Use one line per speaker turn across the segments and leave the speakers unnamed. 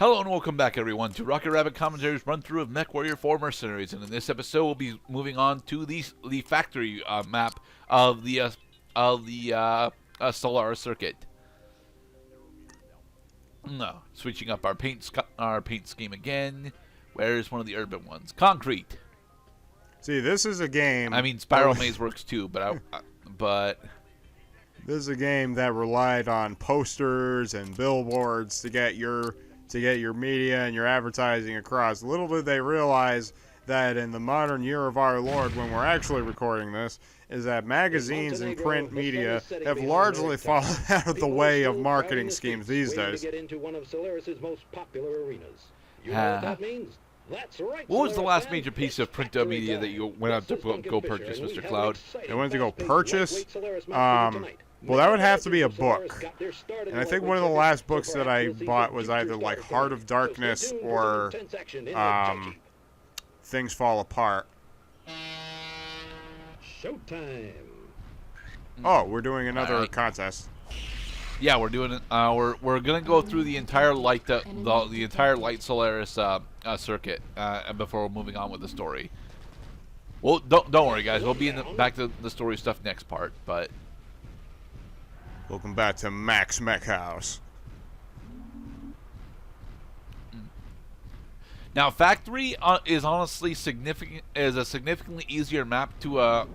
Hello and welcome back, everyone, to Rocket Rabbit Commentaries run-through of Mechwarrior 4 Mercenaries. And in this episode, we'll be moving on to the factory map of the Solaris Circuit. No, switching up our paint scheme again. Where's one of the urban ones? Concrete.
See, this is a game.
I mean, Spiral Maze works too, but
this is a game that relied on posters and billboards to get your media and your advertising across. Little did they realize that in the modern year of our Lord, when we're actually recording this, is that magazines and print media have largely fallen out of the way of marketing schemes these days.
What was the last major piece of print media that you went out to go purchase, Mr. Cloud?
I went to go purchase? Well, that would have to be a book. And I think one of the last books that I bought was either like Heart of Darkness or Things Fall Apart.
Showtime.
Oh, we're doing another contest.
Yeah, we're doing it. We're gonna go through the entire light the entire Light Solaris circuit before we're moving on with the story. Well, don't worry, guys. We'll be back to the story stuff next part, but.
Welcome back to Max Mech House.
Now, Factory is honestly a significantly easier map to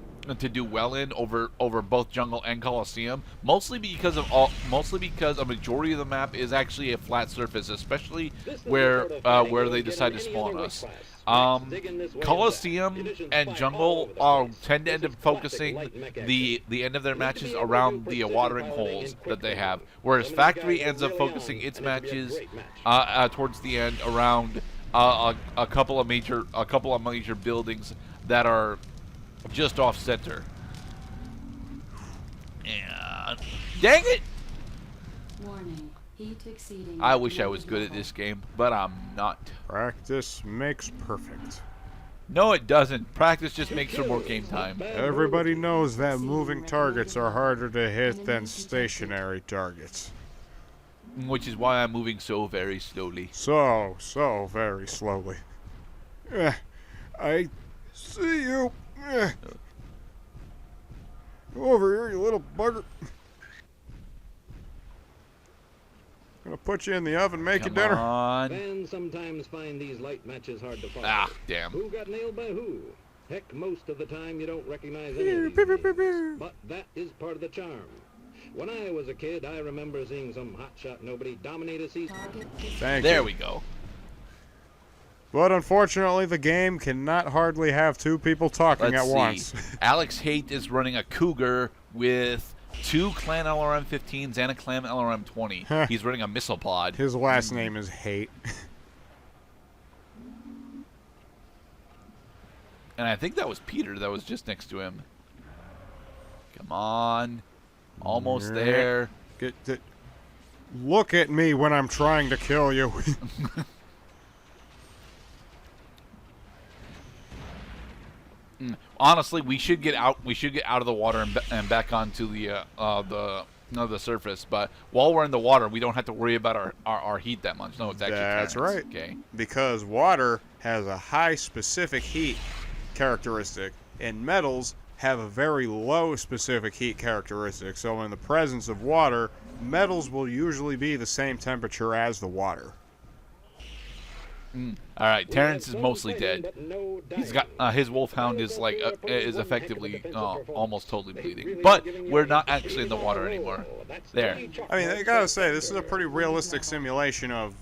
do well in over both Jungle and Coliseum, mostly because a majority of the map is actually a flat surface, especially where they decide to spawn us. Coliseum and Jungle tend to end up focusing the end of their matches around the watering holes that they have, whereas Factory ends up focusing its matches towards the end around a couple of major buildings that are just off center. And dang it!
Warning. Heat exceeding.
I wish I was good at this game, but I'm not.
Practice makes perfect.
No, it doesn't. Practice just makes for more game time.
Everybody knows that moving targets are harder to hit than stationary targets.
Which is why I'm moving so very slowly.
So very slowly. I see you. Come over here, you little bugger. I'm gonna put you in the oven, make you dinner.
Come on.
Fans sometimes find these light matches hard to follow.
Ah, damn.
Who got nailed by who? Heck, most of the time you don't recognize any of these names. But that is part of the charm. When I was a kid, I remember seeing some hotshot nobody dominate a season.
There we go.
But unfortunately, the game cannot hardly have two people talking at once.
Alex Haight is running a Cougar with 2 Clan LRM-15s and a Clan LRM-20. He's running a missile pod.
His last name is Haight.
And I think that was Peter that was just next to him. Come on. Almost there.
Look at me when I'm trying to kill you.
Honestly, we should get out. We should get out of the water and back onto the surface. But while we're in the water, we don't have to worry about our heat that much. No, it's actually
that's right.
Okay.
Because water has a high specific heat characteristic, and metals have a very low specific heat characteristic. So in the presence of water, metals will usually be the same temperature as the water.
All right, Terrence is mostly dead. He's got his wolfhound is effectively almost totally bleeding, but we're not actually in the water anymore. There.
I mean, I gotta say, this is a pretty realistic simulation of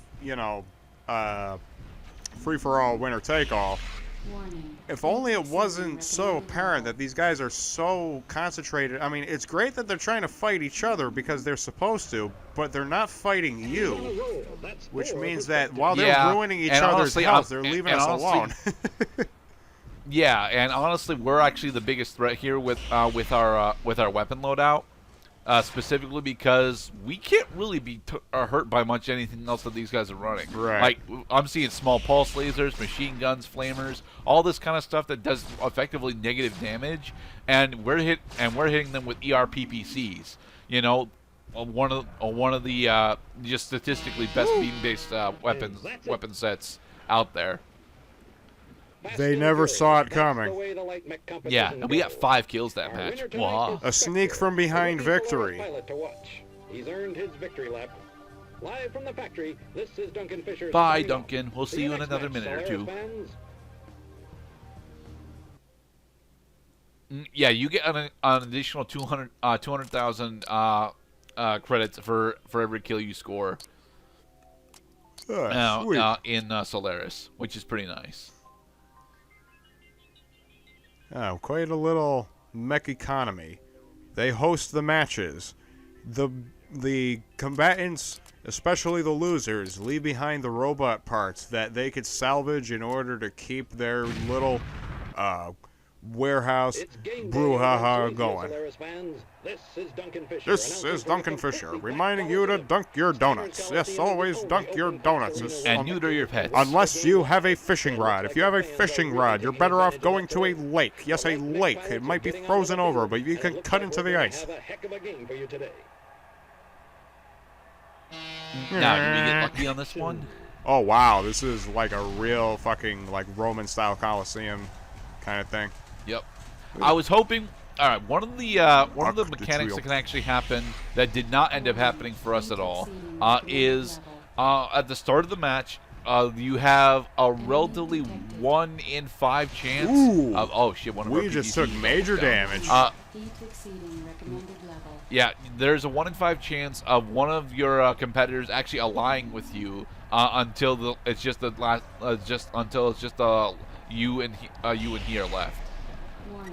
free for all, winner take all. If only it wasn't so apparent that these guys are so concentrated. I mean, it's great that they're trying to fight each other because they're supposed to, but they're not fighting you. Which means that while they're ruining each other's health, they're leaving us alone.
Yeah, and honestly, we're actually the biggest threat here with our weapon loadout. Specifically because we can't really be hurt by much anything else that these guys are running.
Right.
Like, I'm seeing small pulse lasers, machine guns, flamers, all this kind of stuff that does effectively negative damage, and we're hitting them with ERPPCs. You know, one of the just statistically best beam-based weapon sets out there.
They never saw it coming.
Yeah, and we got 5 kills that match. Wow.
A sneak from behind victory.
He's earned his victory lap. Live from the factory, this is Duncan Fisher.
Bye, Duncan. We'll see you in another minute or two. Yeah, you get an additional 200,000 credits for every kill you score in Solaris, which is pretty nice.
Oh, quite a little mech economy. They host the matches. The combatants, especially the losers, leave behind the robot parts that they could salvage in order to keep their little warehouse brouhaha going. This is Duncan Fisher, reminding you to dunk your donuts. Yes, always dunk your donuts.
And neuter your pets.
Unless you have a fishing rod. If you have a fishing rod, you're better off going to a lake. Yes, a lake. It might be frozen over, but you can cut into the ice.
Now, did we get lucky on this one?
Oh, wow. This is like a real fucking like Roman-style Coliseum kind of thing.
Yep. I was hoping... All right, one of the mechanics that can actually happen that did not end up happening for us at all is at the start of the match, you have a relatively 1 in 5 chance of... Oh, shit, one of our
We just
PTCs
took major damage.
Yeah, there's a 1 in 5 chance of one of your competitors actually allying with you until it's just you and he are left.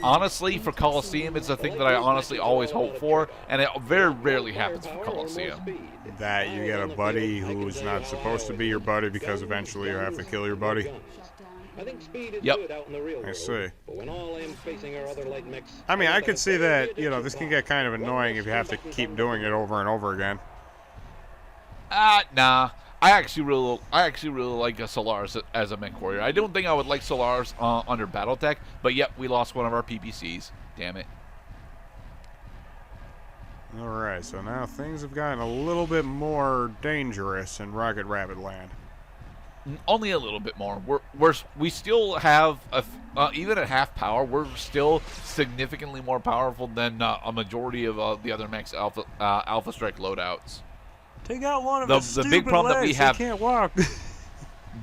Honestly, for Coliseum, it's a thing that I honestly always hope for, and it very rarely happens for Coliseum.
That you get a buddy who's not supposed to be your buddy because eventually you have to kill your buddy.
Yep.
I see. I mean, I could see that, you know, this can get kind of annoying if you have to keep doing it over and over again.
Nah. I actually really like a Solaris as a Mechwarrior. I don't think I would like Solaris under BattleTech, but yep, we lost one of our PPCs. Damn it.
Alright, so now things have gotten a little bit more dangerous in Rocket Rabbit Land.
Only a little bit more. We still have even at half power, we're still significantly more powerful than a majority of the other mechs Alpha Strike loadouts.
Take out one of his
the big problem
legs.
that we have.
He can't walk.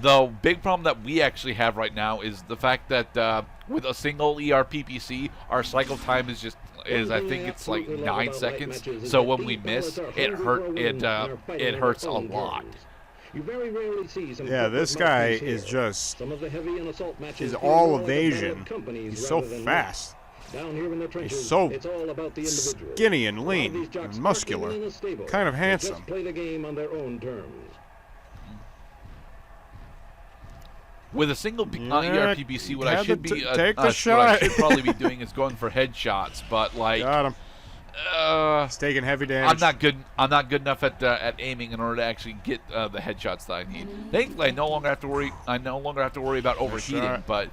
The big problem that we actually have right now is the fact that with a single ERPPC, our cycle time is I think it's like 9 seconds. So when we miss, it hurts a lot.
Yeah, this guy is just is all evasion. He's so fast. He's so skinny and lean and muscular, kind of handsome.
With a single ERPPC, what I should be
take the
what
shot.
I should probably be doing is going for headshots, but like
Got him. He's taking heavy damage.
I'm not good enough at aiming in order to actually get the headshots that I need. Thankfully, I no longer have to worry about overheating. But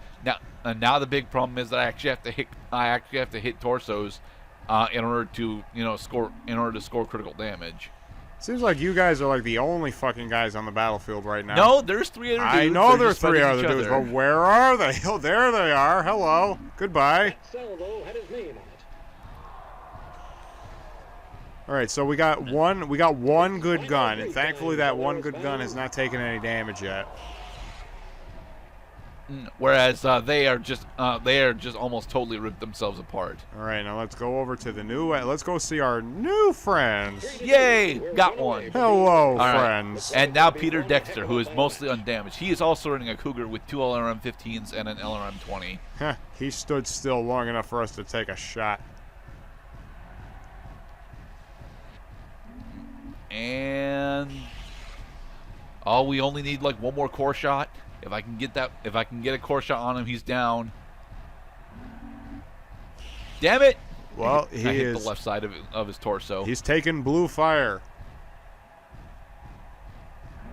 now the big problem is that I actually have to hit torsos in order to score critical damage.
Seems like you guys are like the only fucking guys on the battlefield right now.
No, there's 3 other dudes.
I know there's 3 other dudes, but where are they? Oh, there they are. Hello. Goodbye. All right, so we got one good gun, and thankfully that one good gun has not taken any damage yet.
Whereas they are just almost totally ripped themselves apart.
All right, now let's go over to the new. Let's go see our new friends.
Yay! Got one.
Hello,
right.
friends.
And now Peter Dexter, who is mostly undamaged. He is also running a Cougar with 2 LRM-15s and an LRM-20.
He stood still long enough for us to take a shot.
And we only need like one more core shot. If I can get a core shot on him, he's down. Damn it!
Well,
I hit the left side of his torso.
He's taken blue fire.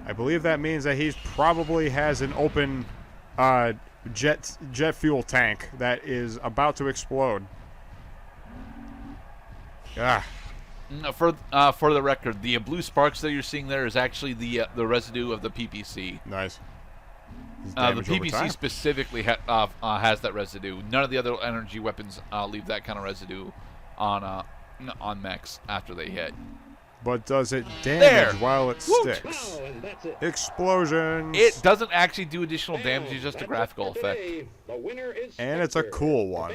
I believe that means that he probably has an open jet fuel tank that is about to explode. Ah.
For the record, the blue sparks that you're seeing there is actually the residue of the PPC.
Nice.
The PPC specifically has that residue. None of the other energy weapons leave that kind of residue on mechs after they hit.
But does it damage while it
Woo!
sticks? Explosions!
It doesn't actually do additional damage, it's just a graphical effect.
And it's a cool one.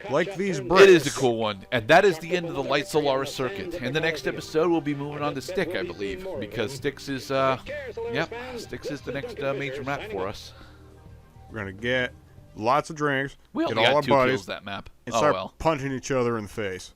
Like these bricks.
It is a cool one. And that is the end of the Light Solaris Circuit. In the next episode, we'll be moving on to Stick, I believe. Because Styx is, Styx is the next major map for us.
We're going to get lots of drinks,
We
get
only
all our
got 2
buddies,
kills that map.
and
Oh
start
well.
punching each other in the face.